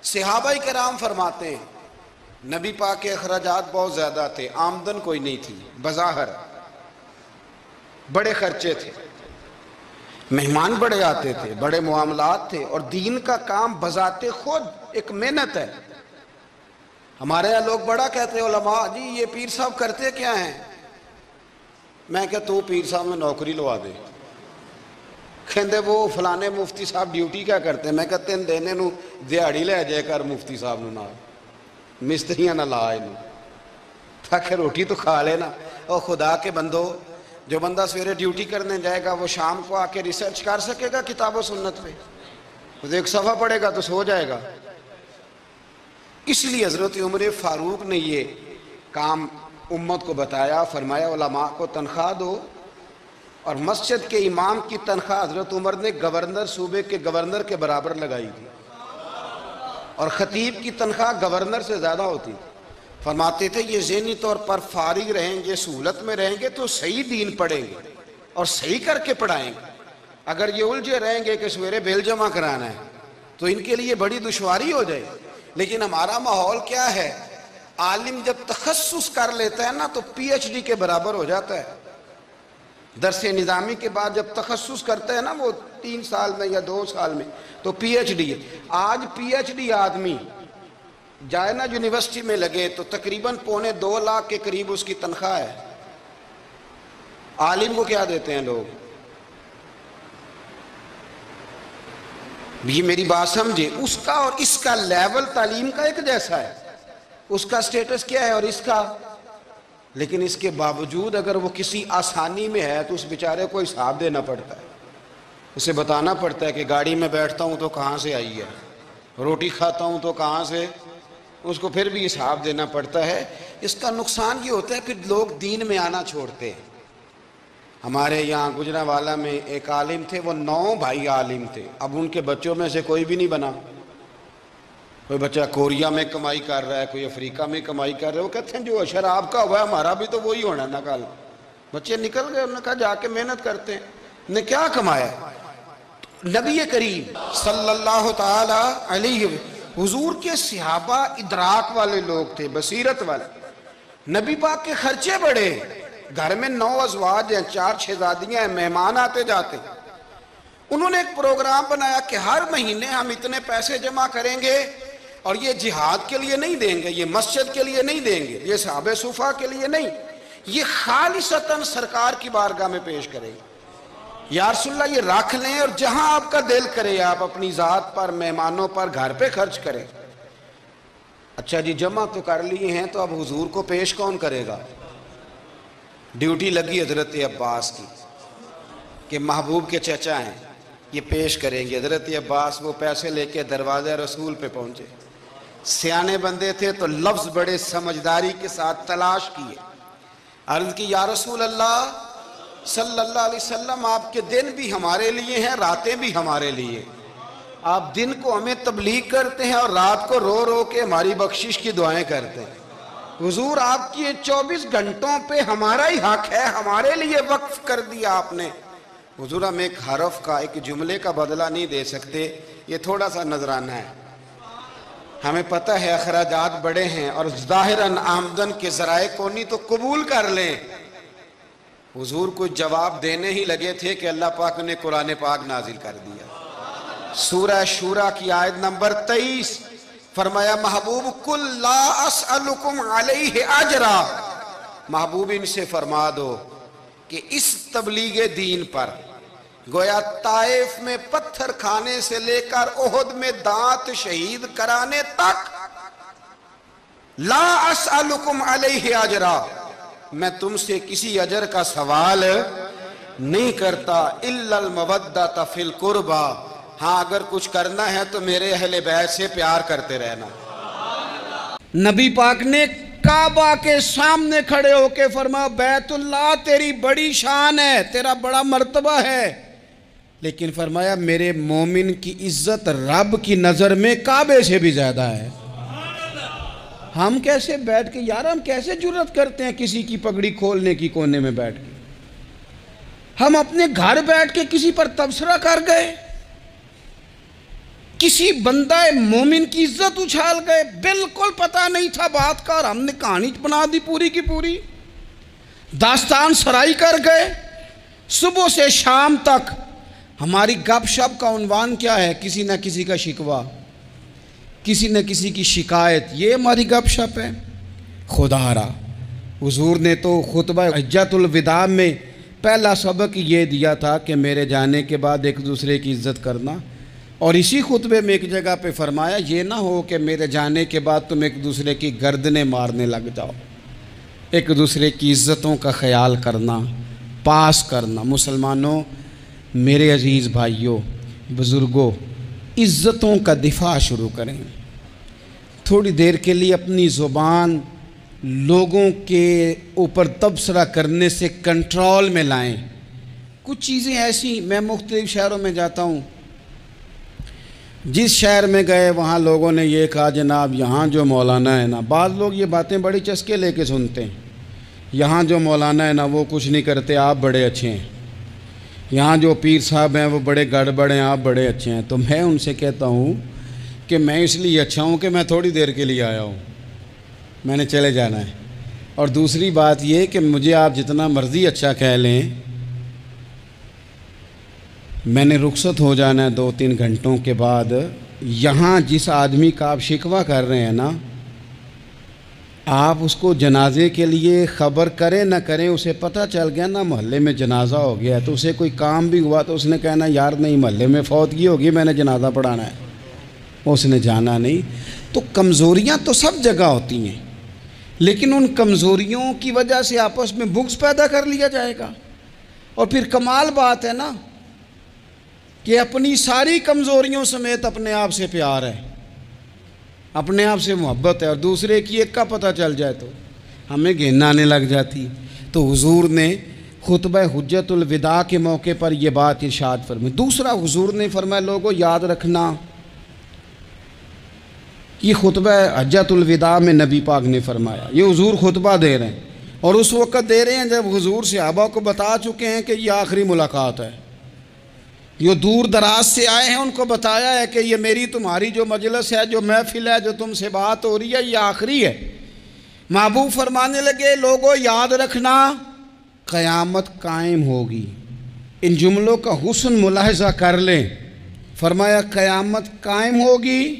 صحابہ کرام فرماتے ہیں نبی پاک کے اخراجات بہت زیادہ تھے، آمدن کوئی نہیں تھی، بظاہر بڑے خرچے تھے، مہمان بڑے آتے تھے، بڑے معاملات تھے، اور دین کا کام بذات خود ایک محنت ہے۔ ہمارے یہاں لوگ بڑا کہتے ہیں علماء جی یہ پیر صاحب کرتے کیا ہیں؟ میں کہ تو پیر صاحب میں نوکری لوا دے، کہندے وہ فلانے مفتی صاحب ڈیوٹی کیا کرتے ہیں؟ میں کہتے ہیں دینے نو دیہاڑی لے جائے کر مفتی صاحب نو نہ مستریاں نہ لا انہوں تاکہ روٹی تو کھا لینا۔ اور خدا کے بندو، جو بندہ سویرے ڈیوٹی کرنے جائے گا وہ شام کو آ کے ریسرچ کر سکے گا کتاب و سنت پہ؟ وہ ایک صفحہ پڑھے گا تو سو جائے گا۔ اس لیے حضرت عمر فاروق نے یہ کام امت کو بتایا، فرمایا علماء کو تنخواہ دو، اور مسجد کے امام کی تنخواہ حضرت عمر نے گورنر، صوبے کے گورنر کے برابر لگائی تھی، اور خطیب کی تنخواہ گورنر سے زیادہ ہوتی تھی۔ فرماتے تھے یہ ذہنی طور پر فارغ رہیں گے، سہولت میں رہیں گے تو صحیح دین پڑھیں گے اور صحیح کر کے پڑھائیں گے۔ اگر یہ الجھے رہیں گے کہ سویرے بل جمع کرانا ہے تو ان کے لیے بڑی دشواری ہو جائے۔ لیکن ہمارا ماحول کیا ہے، عالم جب تخصص کر لیتا ہے نا تو پی ایچ ڈی کے برابر ہو جاتا ہے۔ درس نظامی کے بعد جب تخصص کرتا ہے نا وہ 3 سال میں یا 2 سال میں تو پی ایچ ڈی ہے۔ آج پی ایچ ڈی آدمی جائے نا یونیورسٹی میں لگے تو تقریباً 2.25 لاکھ کے قریب اس کی تنخواہ ہے۔ عالم کو کیا دیتے ہیں لوگ؟ یہ میری بات سمجھے، اس کا اور اس کا لیول تعلیم کا ایک جیسا ہے، اس کا سٹیٹس کیا ہے اور اس کا، لیکن اس کے باوجود اگر وہ کسی آسانی میں ہے تو اس بیچارے کو حساب دینا پڑتا ہے، اسے بتانا پڑتا ہے کہ گاڑی میں بیٹھتا ہوں تو کہاں سے آئی ہے، روٹی کھاتا ہوں تو کہاں سے، اس کو پھر بھی حساب دینا پڑتا ہے۔ اس کا نقصان یہ ہوتا ہے پھر لوگ دین میں آنا چھوڑتے ہیں۔ ہمارے یہاں گجرانوالہ میں ایک عالم تھے، وہ 9 بھائی عالم تھے، اب ان کے بچوں میں سے کوئی بھی نہیں بنا۔ کوئی بچہ کوریا میں کمائی کر رہا ہے، کوئی افریقہ میں کمائی کر رہا ہے، وہ کہتے ہیں جو اشر آپ کا ہوا ہے ہمارا بھی تو وہی ہونا نا کل۔ بچے نکل گئے، انہوں نے کہا جا کے محنت کرتے ہیں۔ نے کیا کمایا؟ نبی کریم صلی اللہ تعالی علیہ حضور کے صحابہ ادراک والے لوگ تھے، بصیرت والے۔ نبی پاک کے خرچے بڑے، گھر میں 9 ازواج ہیں، 4 شہزادیاں ہیں، مہمان آتے جاتے۔ انہوں نے ایک پروگرام بنایا کہ ہر مہینے ہم اتنے پیسے جمع کریں گے، اور یہ جہاد کے لیے نہیں دیں گے، یہ مسجد کے لیے نہیں دیں گے، یہ صحابہ صفا کے لیے نہیں، یہ خالصتاً سرکار کی بارگاہ میں پیش کریں گے۔ یا رسول اللہ یہ رکھ لیں، اور جہاں آپ کا دل کرے آپ اپنی ذات پر، مہمانوں پر، گھر پہ خرچ کریں۔ اچھا جی جمع تو کر لیے ہیں، تو اب حضور کو پیش کون کرے گا؟ ڈیوٹی لگی حضرت عباس کی کہ محبوب کے چچا ہیں، یہ پیش کریں گے۔ حضرت عباس وہ پیسے لے کے دروازہ رسول پہ پہنچے، سیانے بندے تھے تو لفظ بڑے سمجھداری کے ساتھ تلاش کیے، عرض کی یا رسول اللہ صلی اللہ علیہ وسلم آپ کے دن بھی ہمارے لیے ہیں، راتیں بھی ہمارے لیے، آپ دن کو ہمیں تبلیغ کرتے ہیں اور رات کو رو رو کے ہماری بخشش کی دعائیں کرتے ہیں، حضور آپ کی 24 گھنٹوں پہ ہمارا ہی حق ہے، ہمارے لیے وقف کر دیا آپ نے۔ حضور ہم ایک حرف کا، ایک جملے کا بدلہ نہیں دے سکتے، یہ تھوڑا سا نذرانہ ہے، ہمیں پتہ ہے اخراجات بڑے ہیں اور ظاہراً آمدن کے ذرائع کو نہیں تو قبول کر لیں۔ حضور کو جواب دینے ہی لگے تھے کہ اللہ پاک نے قرآن پاک نازل کر دیا، سورہ شورى کی آیت نمبر 23، فرمایا محبوب کل لا اسألکم علیہ اجرا، محبوب ان سے فرما دو کہ اس تبلیغ دین پر گویا طائف میں پتھر کھانے سے لے کر احد میں دانت شہید کرانے تک لا اسألکم علیہ اجرا، میں تم سے کسی اجر کا سوال نہیں کرتا، الا المودۃ فی القربى، ہاں اگر کچھ کرنا ہے تو میرے اہل بیت سے پیار کرتے رہنا۔ نبی پاک نے کعبہ کے سامنے کھڑے ہو کے فرمایا بیت اللہ تیری بڑی شان ہے، تیرا بڑا مرتبہ ہے، لیکن فرمایا میرے مومن کی عزت رب کی نظر میں کعبے سے بھی زیادہ ہے۔ ہم کیسے بیٹھ کے یار، ہم کیسے جرات کرتے ہیں کسی کی پگڑی کھولنے کی کونے میں بیٹھ کے؟ ہم اپنے گھر بیٹھ کے کسی پر تبصرہ کر گئے، کسی بندہ مومن کی عزت اچھال گئے، بالکل پتہ نہیں تھا بات کا، اور ہم نے کہانی بنا دی پوری کی پوری، داستان سرائی کر گئے۔ صبح سے شام تک ہماری گپ شپ کا عنوان کیا ہے؟ کسی نہ کسی کا شکوہ، کسی نہ کسی کی شکایت، یہ ہماری گپ شپ ہے۔ خدا را حضور نے تو خطبہ حجۃ الوداع میں پہلا سبق یہ دیا تھا کہ میرے جانے کے بعد ایک دوسرے کی عزت کرنا، اور اسی خطبے میں ایک جگہ پہ فرمایا یہ نہ ہو کہ میرے جانے کے بعد تم ایک دوسرے کی گردنیں مارنے لگ جاؤ، ایک دوسرے کی عزتوں کا خیال کرنا، پاس کرنا۔ مسلمانوں، میرے عزیز بھائیوں، بزرگوں، عزتوں کا دفاع شروع کریں۔ تھوڑی دیر کے لیے اپنی زبان لوگوں کے اوپر تبصرہ کرنے سے کنٹرول میں لائیں۔ کچھ چیزیں ایسی، میں مختلف شہروں میں جاتا ہوں، جس شہر میں گئے وہاں لوگوں نے یہ کہا جناب یہاں جو مولانا ہے نا، بعض لوگ یہ باتیں بڑی چسکے لے کے سنتے ہیں، یہاں جو مولانا ہے نا وہ کچھ نہیں کرتے، آپ بڑے اچھے ہیں، یہاں جو پیر صاحب ہیں وہ بڑے گڑبڑ ہیں، آپ بڑے اچھے ہیں۔ تو میں ان سے کہتا ہوں کہ میں اس لیے اچھا ہوں کہ میں تھوڑی دیر کے لیے آیا ہوں، میں نے چلے جانا ہے۔ اور دوسری بات یہ کہ مجھے آپ جتنا مرضی اچھا کہہ لیں، میں نے رخصت ہو جانا ہے 2-3 گھنٹوں کے بعد۔ یہاں جس آدمی کا آپ شکوہ کر رہے ہیں نا، آپ اس کو جنازے کے لیے خبر کریں نہ کریں، اسے پتہ چل گیا نا محلے میں جنازہ ہو گیا ہے، تو اسے کوئی کام بھی ہوا تو اس نے کہنا یار نہیں محلے میں فوتگی ہوگی، میں نے جنازہ پڑھانا ہے، اس نے جانا نہیں۔ تو کمزوریاں تو سب جگہ ہوتی ہیں، لیکن ان کمزوریوں کی وجہ سے آپس میں بغض پیدا کر لیا جائے گا۔ اور پھر کمال بات ہے نا کہ اپنی ساری کمزوریوں سمیت اپنے آپ سے پیار ہے، اپنے آپ سے محبت ہے، اور دوسرے کی ایک کا پتہ چل جائے تو ہمیں گھن آنے لگ جاتی۔ تو حضور نے خطبہ حجۃ الوداع کے موقع پر یہ بات ارشاد فرمائی۔ دوسرا حضور نے فرمایا لوگوں یاد رکھنا، یہ خطبہ حجۃ الوداع میں نبی پاک نے فرمایا، یہ حضور خطبہ دے رہے ہیں، اور اس وقت دے رہے ہیں جب حضور صحابہ کو بتا چکے ہیں کہ یہ آخری ملاقات ہے، جو دور دراز سے آئے ہیں ان کو بتایا ہے کہ یہ میری تمہاری جو مجلس ہے، جو محفل ہے، جو تم سے بات ہو رہی ہے، یہ آخری ہے۔ محبوب فرمانے لگے لوگوں یاد رکھنا قیامت قائم ہوگی۔ ان جملوں کا حسن ملاحظہ کر لیں۔ فرمایا قیامت قائم ہوگی،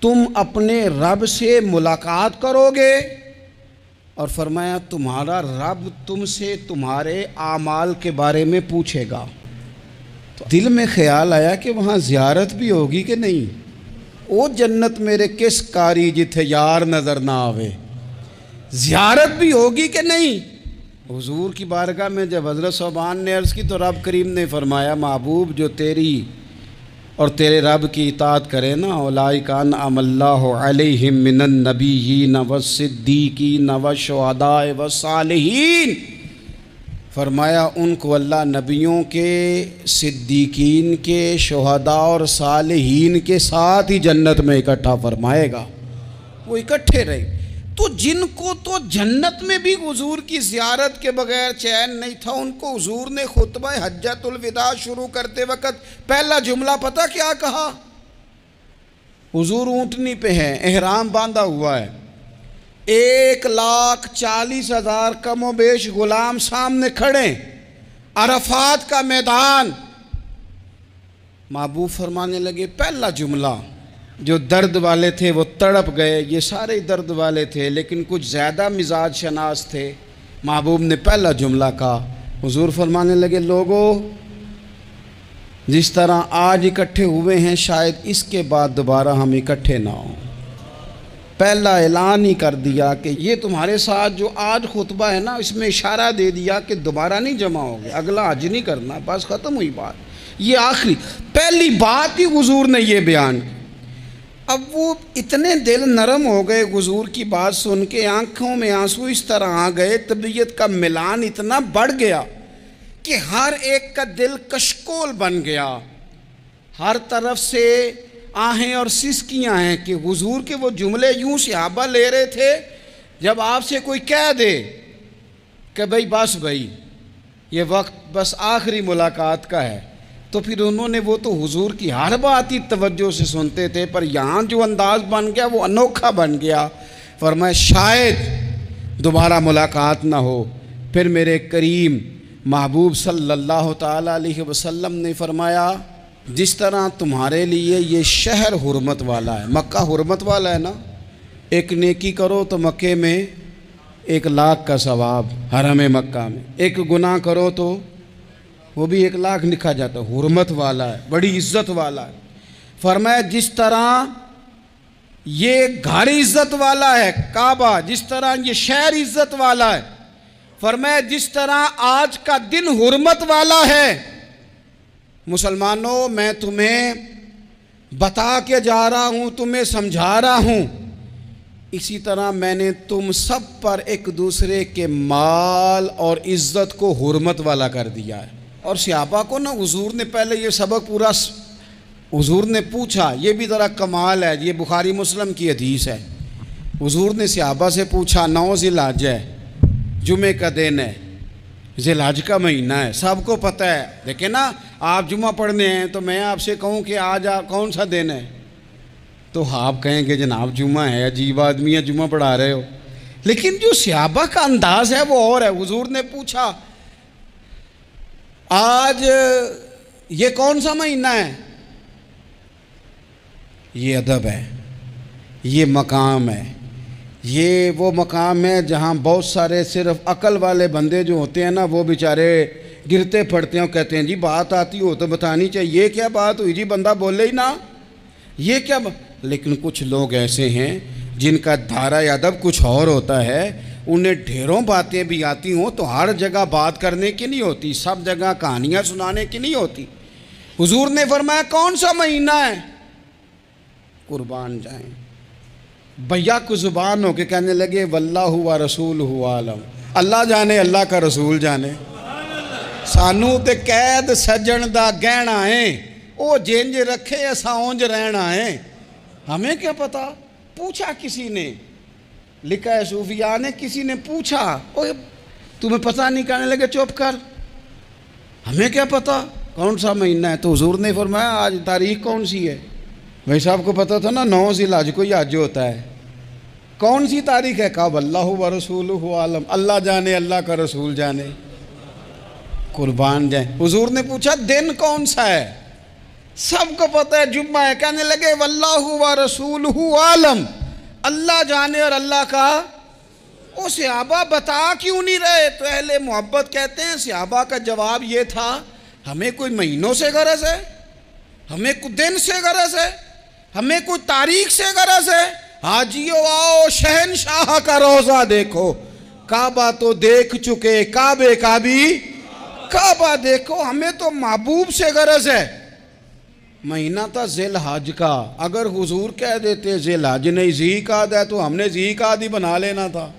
تم اپنے رب سے ملاقات کرو گے، اور فرمایا تمہارا رب تم سے تمہارے اعمال کے بارے میں پوچھے گا۔ تو دل میں خیال آیا کہ وہاں زیارت بھی ہوگی کہ نہیں؟ او جنت میرے کس کاری جتھے یار نظر نہ آوے، زیارت بھی ہوگی کہ نہیں؟ حضور کی بارگاہ میں جب حضرت صوبان نے عرض کی تو رب کریم نے فرمایا محبوب جو تیری اور تیرے رب کی اطاعت کرے نا، اولئک انعم اللہ علیہم من النبیین والصدیقین والشہداء والصالحین، فرمایا ان کو اللہ نبیوں کے، صدیقین کے، شہداء اور صالحین کے ساتھ ہی جنت میں اکٹھا فرمائے گا، وہ اکٹھے رہے۔ تو جن کو تو جنت میں بھی حضور کی زیارت کے بغیر چین نہیں تھا، ان کو حضور نے خطبہ حجۃ الوداع شروع کرتے وقت پہلا جملہ پتہ کیا کہا؟ حضور اونٹنی پہ ہیں، احرام باندھا ہوا ہے، 1,40,000 کم و بیش غلام سامنے کھڑے، عرفات کا میدان۔ محبوب فرمانے لگے پہلا جملہ، جو درد والے تھے وہ تڑپ گئے، یہ سارے درد والے تھے لیکن کچھ زیادہ مزاج شناس تھے۔ محبوب نے پہلا جملہ کہا، حضور فرمانے لگے لوگوں جس طرح آج اکٹھے ہوئے ہیں شاید اس کے بعد دوبارہ ہم اکٹھے نہ ہوں۔ پہلا اعلان ہی کر دیا کہ یہ تمہارے ساتھ جو آج خطبہ ہے نا، اس میں اشارہ دے دیا کہ دوبارہ نہیں جمع ہوگے، اگلا حج نہیں کرنا، بس ختم ہوئی بات۔ یہ آخری پہلی بات ہی حضور نے یہ بیان کی۔ اب وہ اتنے دل نرم ہو گئے حضور کی بات سن کے، آنکھوں میں آنسو اس طرح آ گئے، طبیعت کا ملان اتنا بڑھ گیا کہ ہر ایک کا دل کشکول بن گیا، ہر طرف سے آہیں اور سسکیاں ہیں کہ حضور کے وہ جملے یوں صحابہ لے رہے تھے جب آپ سے کوئی کہہ دے کہ بھئی بس بھئی یہ وقت بس آخری ملاقات کا ہے، تو پھر انہوں نے وہ تو حضور کی ہر بات ہی توجہ سے سنتے تھے، پر یہاں جو انداز بن گیا وہ انوکھا بن گیا۔ فرمایا شاید دوبارہ ملاقات نہ ہو۔ پھر میرے کریم محبوب صلی اللہ تعالیٰ علیہ وسلم نے فرمایا جس طرح تمہارے لیے یہ شہر حرمت والا ہے، مکہ حرمت والا ہے نا، ایک نیکی کرو تو مکے میں 1,00,000 کا ثواب، حرم مکہ میں ایک گناہ کرو تو وہ بھی 1,00,000 لکھا جاتا ہے، حرمت والا ہے، بڑی عزت والا ہے۔ فرمایا جس طرح یہ گھر عزت والا ہے کعبہ، جس طرح یہ شہر عزت والا ہے، فرمایا جس طرح آج کا دن حرمت والا ہے، مسلمانوں میں تمہیں بتا کے جا رہا ہوں، تمہیں سمجھا رہا ہوں، اسی طرح میں نے تم سب پر ایک دوسرے کے مال اور عزت کو حرمت والا کر دیا ہے۔ اور صحابہ کو نا حضور نے پہلے یہ سبق پورا حضور نے پوچھا، یہ بھی ذرا کمال ہے، یہ بخاری مسلم کی حدیث ہے۔ حضور نے صحابہ سے پوچھا 9 ذی الحج ہے، جمعے کا دن ہے، ذی الحج کا مہینہ ہے، سب کو پتہ ہے، لیکن نا آپ جمعہ پڑھنے ہیں تو میں آپ سے کہوں کہ آج کون سا دن ہے تو آپ کہیں کہ جناب جمعہ ہے، عجیب آدمی ہے، جمعہ پڑھا رہے ہو۔ لیکن جو صحابہ کا انداز ہے وہ اور ہے۔ حضور نے پوچھا آج یہ کون سا مہینہ ہے؟ یہ ادب ہے، یہ مقام ہے، یہ وہ مقام ہے جہاں بہت سارے صرف عقل والے بندے جو ہوتے ہیں نا وہ بیچارے گرتے پھڑتے ہیں اور کہتے ہیں جی بات آتی ہو تو بتانی چاہیے، یہ کیا بات ہوئی جی، بندہ بولے ہی نہ، یہ کیا لیکن کچھ لوگ ایسے ہیں جن کا دھارہ ادب کچھ اور ہوتا ہے، انہیں ڈھیروں باتیں بھی آتی ہوں تو ہر جگہ بات کرنے کی نہیں ہوتی، سب جگہ کہانیاں سنانے کی نہیں ہوتی۔ حضور نے فرمایا کون سا مہینہ ہے؟ قربان جائیں بھیا کو زبان ہو کے کہنے لگے واللہ و رسولہ عالم، اللہ جانے اللہ کا رسول جانے، سانو تے قید سجن دا گہنا ہے، او جنج رکھے ایسا اونج رہنا ہے، ہمیں کیا پتا؟ پوچھا کسی نے، لکھا ہے صوفیاء نے، کسی نے پوچھا اوہ تمہیں پتہ نہیں، کہنے لگے چپ کر، ہمیں کیا پتا کون سا مہینہ ہے؟ تو حضور نے فرمایا آج تاریخ کون سی ہے؟ بھائی صاحب کو پتا تھا نا 9 ذی الحج کو یہ حج ہوتا ہے، کون سی تاریخ ہے؟ کہا واللہ و رسولہ عالم، اللہ جانے اللہ کا رسول جانے، قربان جائیں۔ حضور نے پوچھا دن کون سا ہے؟ سب کو پتہ ہے جمعہ ہے، کہنے لگے واللہ و رسولہ عالم، اللہ جانے اور اللہ کا۔ وہ صحابہ بتا کیوں نہیں رہے؟ تو اہل محبت کہتے ہیں صحابہ کا جواب یہ تھا ہمیں کوئی مہینوں سے غرض ہے، ہمیں کوئی دن سے غرض ہے، ہمیں کوئی تاریخ سے غرض ہے؟ حاجیو آؤ شہنشاہ کا روضہ دیکھو، کعبہ تو دیکھ چکے، کعبے کا بھی کعبہ دیکھو، ہمیں تو محبوب سے غرض ہے۔ مہینہ تھا ذی الحج کا، اگر حضور کہہ دیتے ذی الحج نہیں ذی قعدہ ہے تو ہم نے ذی قعدہ ہی بنا لینا تھا۔